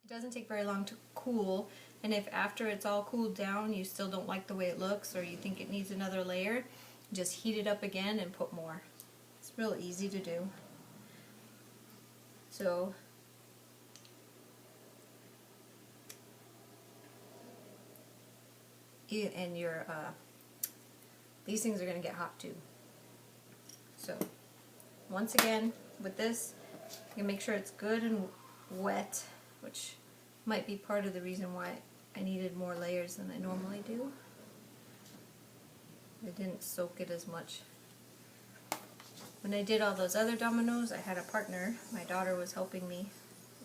It doesn't take very long to cool, and if after it's all cooled down you still don't like the way it looks or you think it needs another layer, just heat it up again and put more. It's real easy to do. So and your these things are going to get hot too. So once again with this, you can make sure it's good and wet, which might be part of the reason why I needed more layers than I normally do. I didn't soak it as much. When I did all those other dominoes, I had a partner. My daughter was helping me,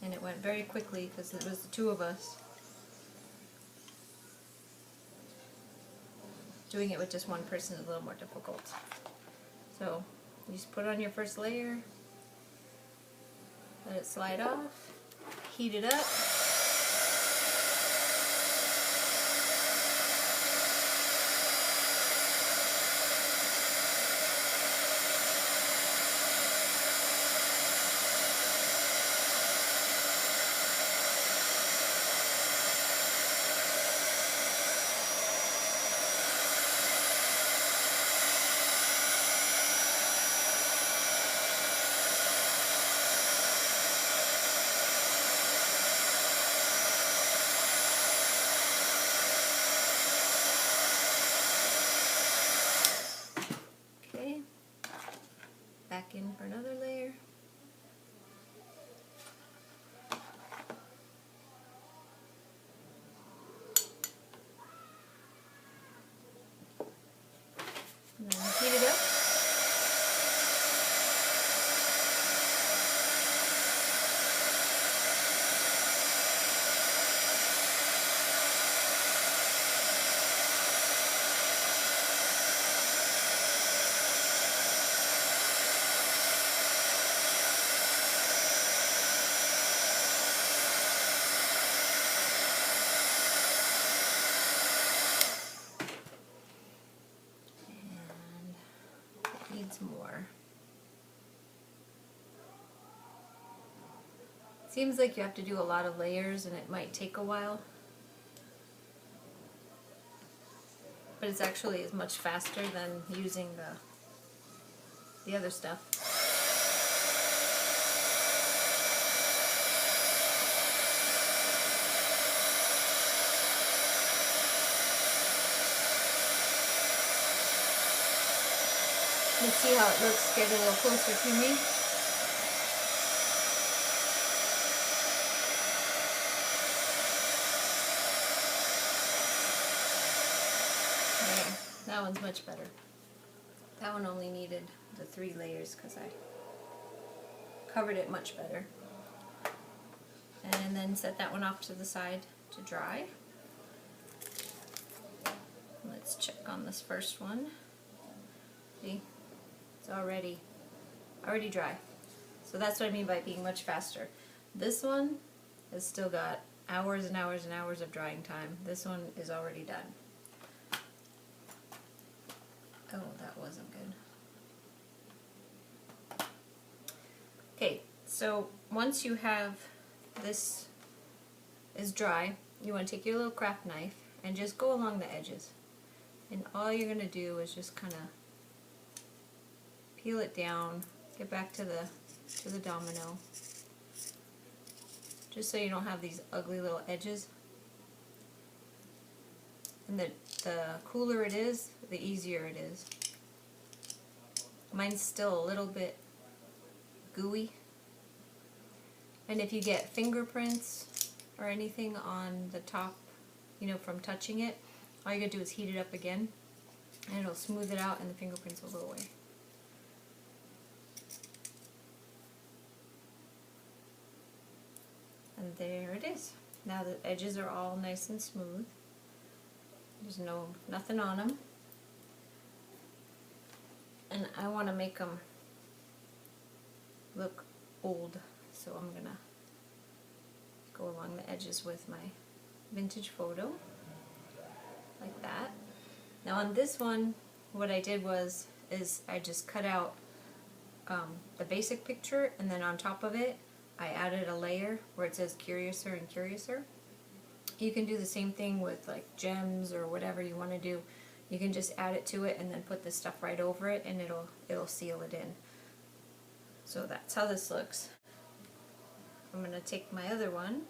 and it went very quickly because it was the two of us. Doing it with just one person is a little more difficult. So you just put on your first layer, let it slide off, heat it up. Back in for another layer. And then heat it up. Needs more. Seems like you have to do a lot of layers and it might take a while, but it's actually is much faster than using the other stuff. You can see how it looks getting a little closer to me. Okay, that one's much better. That one only needed the 3 layers because I covered it much better. And then set that one off to the side to dry. Let's check on this first one. See? It's already dry. So that's what I mean by being much faster. This one has still got hours and hours and hours of drying time. This one is already done. Oh, that wasn't good. Okay, so once you have this is dry, you want to take your little craft knife and just go along the edges. And all you're going to do is just kind of peel it down, get back to the domino, just so you don't have these ugly little edges. And the cooler it is, the easier it is. Mine's still a little bit gooey. And if you get fingerprints or anything on the top, you know, from touching it, all you gotta do is heat it up again and it'll smooth it out and the fingerprints will go away. And there it is. Now the edges are all nice and smooth. There's nothing on them. And I want to make them look old, so I'm gonna go along the edges with my vintage photo, like that. Now on this one, what I did is I just cut out the basic picture, and then on top of it, I added a layer where it says Curiouser and Curiouser. You can do the same thing with like gems or whatever you want to do. You can just add it to it and then put this stuff right over it, and it'll seal it in. So that's how this looks. I'm going to take my other one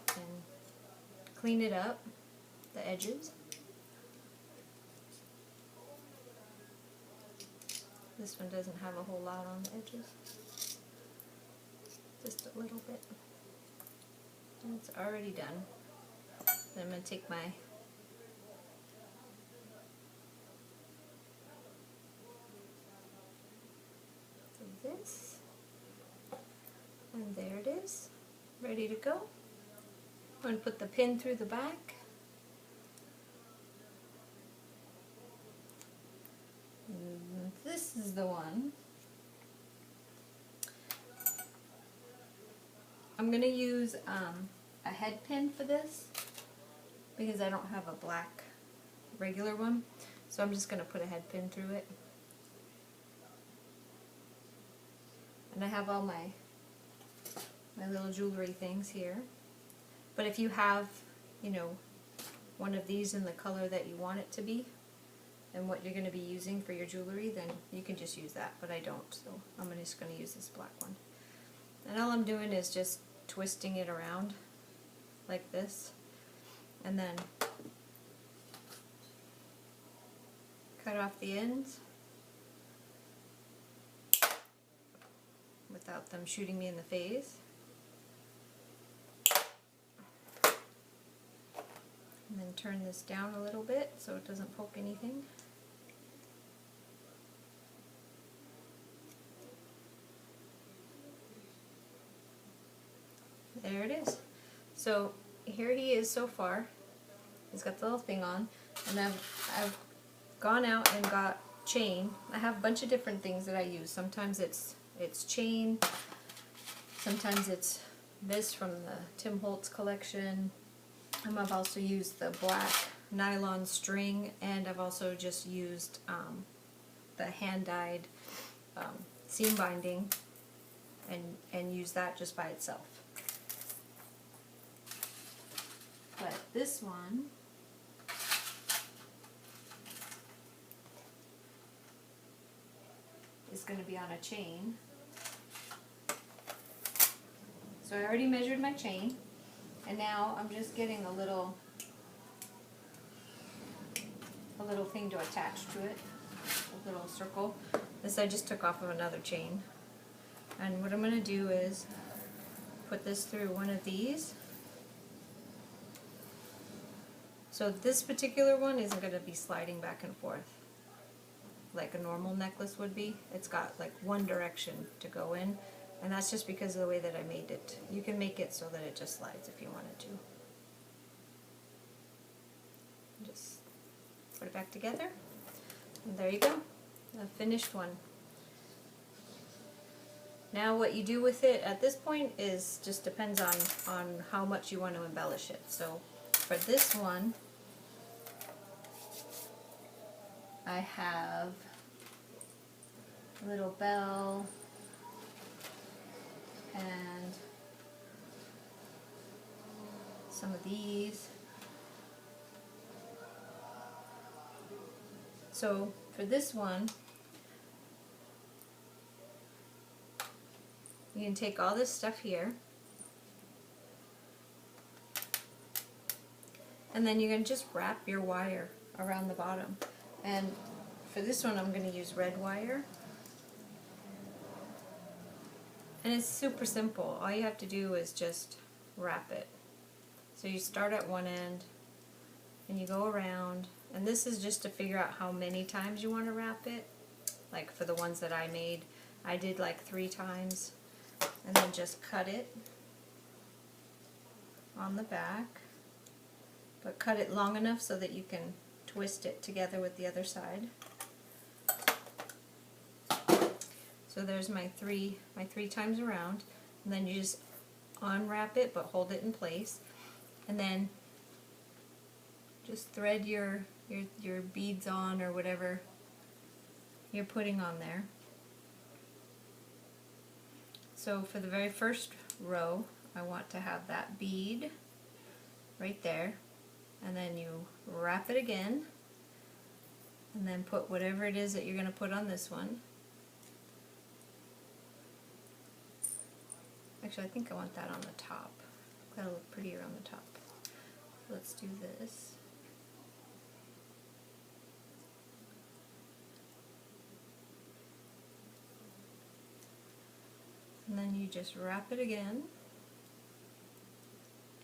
and clean it up, the edges. This one doesn't have a whole lot on the edges, just a little bit. And it's already done. Then I'm going to take my this, and there it is, ready to go. I'm going to put the pin through the back. And this is the one. I'm going to use a head pin for this because I don't have a black regular one, so I'm just going to put a head pin through it. And I have all my little jewelry things here. But if you have, you know, one of these in the color that you want it to be and what you're going to be using for your jewelry, then you can just use that, but I don't, so I'm just going to use this black one. And all I'm doing is just twisting it around like this, and then cut off the ends without them shooting me in the face. And then turn this down a little bit so it doesn't poke anything. There it is. So here he is so far. He's got the little thing on, and I've gone out and got chain. I have a bunch of different things that I use. Sometimes it's chain, sometimes it's this from the Tim Holtz collection. I've also used the black nylon string, and I've also just used the hand-dyed seam binding and use that just by itself. But this one is going to be on a chain. So I already measured my chain, and now I'm just getting a little thing to attach to it, a little circle. This I just took off of another chain. And what I'm going to do is put this through one of these. So this particular one isn't going to be sliding back and forth like a normal necklace would be. It's got like one direction to go in, and that's just because of the way that I made it. You can make it so that it just slides if you wanted to. Just put it back together, and there you go, a finished one. Now what you do with it at this point is just depends on how much you want to embellish it. So for this one, I have a little bell and some of these. So for this one, you can take all this stuff here, and then you're going to just wrap your wire around the bottom. And for this one I'm going to use red wire. And it's super simple. All you have to do is just wrap it. So you start at one end and you go around, and this is just to figure out how many times you want to wrap it. Like for the ones that I made, I did like 3 times, and then just cut it on the back, but cut it long enough so that you can twist it together with the other side. So there's my three times around, and then you just unwrap it but hold it in place, and then just thread your beads on or whatever you're putting on there. So for the very first row, I want to have that bead right there, and then you wrap it again, and then put whatever it is that you're going to put on this one. Actually, I think I want that on the top. That'll look prettier on the top. Let's do this. And then you just wrap it again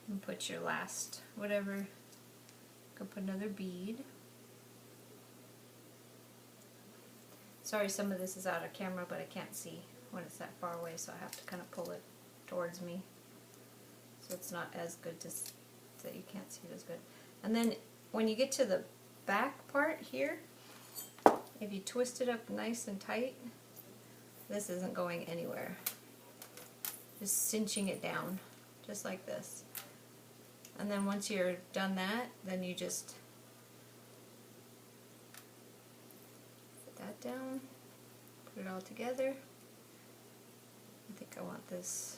and put your last, whatever, go put another bead. Sorry, some of this is out of camera, but I can't see when it's that far away, so I have to kind of pull it towards me. So it's not as good to, so you can't see it as good. And then when you get to the back part here, if you twist it up nice and tight, this isn't going anywhere. Just cinching it down, just like this. And then once you're done that, then you just put that down, put it all together. I think I want this.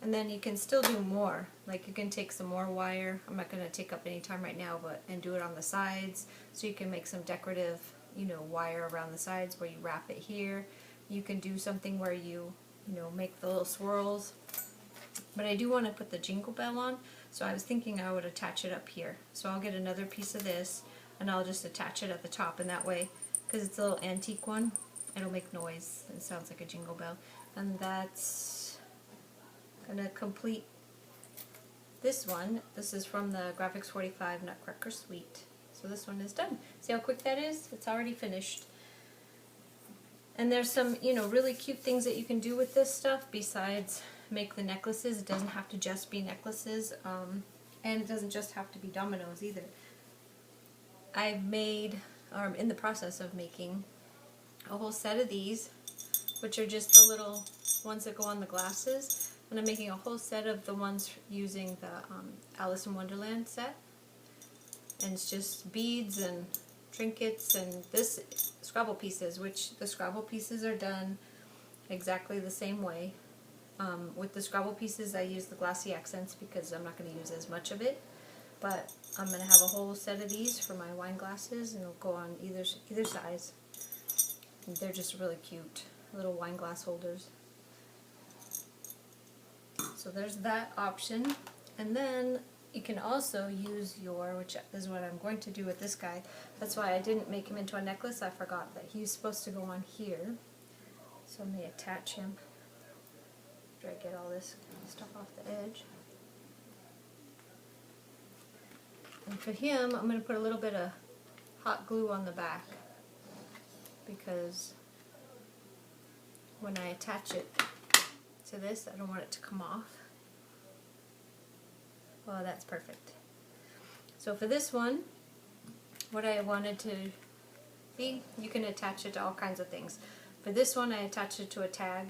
And then you can still do more. Like you can take some more wire. I'm not going to take up any time right now, and do it on the sides. So you can make some decorative, wire around the sides where you wrap it here. You can do something where you make the little swirls. But I do want to put the jingle bell on, so I was thinking I would attach it up here. So I'll get another piece of this, and I'll just attach it at the top, and that way, because it's a little antique one, it'll make noise. It sounds like a jingle bell. And that's going to complete this one. This is from the Graphics 45 Nutcracker Suite. So this one is done. See how quick that is? It's already finished. And there's some, really cute things that you can do with this stuff besides make the necklaces. It doesn't have to just be necklaces, and it doesn't just have to be dominoes either. I've made, or I'm in the process of making, a whole set of these, which are just the little ones that go on the glasses. And I'm making a whole set of the ones using the Alice in Wonderland set. And it's just beads and trinkets and this Scrabble pieces, which the Scrabble pieces are done exactly the same way. With the Scrabble pieces I use the glassy accents because I'm not going to use as much of it, but I'm going to have a whole set of these for my wine glasses, and it'll go on either size. And they're just really cute little wine glass holders. So there's that option, and then you can also use which is what I'm going to do with this guy. That's why I didn't make him into a necklace. I forgot that he's supposed to go on here. So I'm going to attach him after I get all this stuff off the edge. And for him, I'm going to put a little bit of hot glue on the back, because when I attach it to this, I don't want it to come off. Well, that's perfect. So for this one, what I wanted to be, you can attach it to all kinds of things. For this one, I attached it to a tag,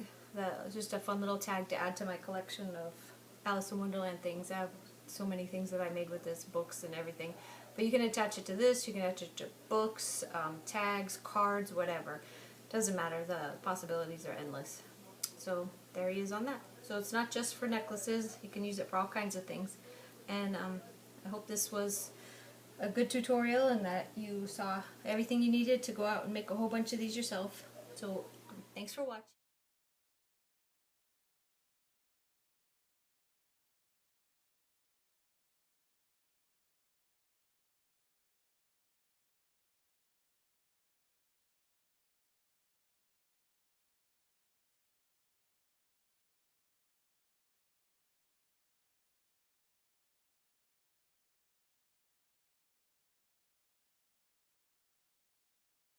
just a fun little tag to add to my collection of Alice in Wonderland things. I have so many things that I made with this, books and everything. But you can attach it to this, you can attach it to books, tags, cards, whatever. Doesn't matter, the possibilities are endless. So there he is on that. So it's not just for necklaces, you can use it for all kinds of things. And I hope this was a good tutorial and that you saw everything you needed to go out and make a whole bunch of these yourself. So thanks for watching.